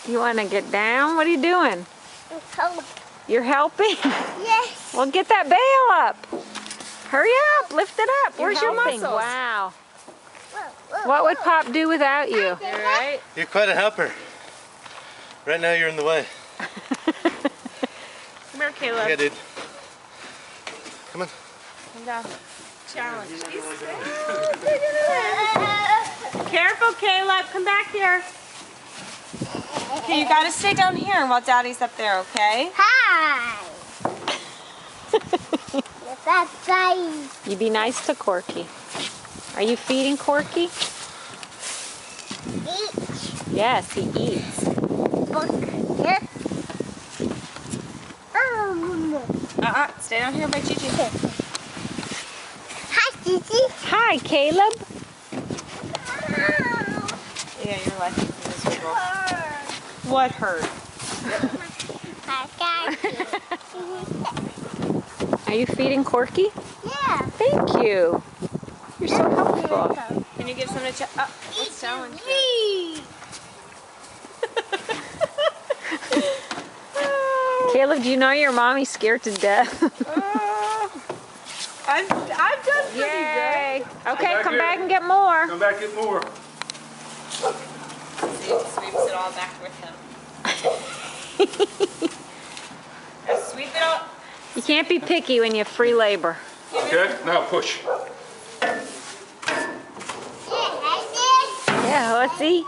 You want to get down? What are you doing? You're helping? Yes. Well, get that bale up. Hurry up. Lift it up. Where's your helping. muscles? Wow. What would Pop do without you? You're right. You're quite a helper. Right now you're in the way. Come here, Caleb. Yeah, dude. Come on. Come down. Challenge. Careful, Caleb. Come back here. Okay, you gotta stay down here while Daddy's up there, okay? Hi. That's nice. You be nice to Corky. Are you feeding Corky? Eat. Yes, he eats. Book. Here. Stay down here by Gigi. Hi, Gigi. Hi, Caleb. Yeah, your life is miserable. What hurt? I got you. Are you feeding Corky? Yeah. Thank you. You're so helpful. Can you give some to let's challenge you. Caleb, do you know your mommy's scared to death? I've done pretty Yay. good. Okay, come back and get more. Come back, get more. See, he sweeps it all back with him. Sweep it all. You can't be picky when you have free labor. Okay, now push. Yeah, let's eat.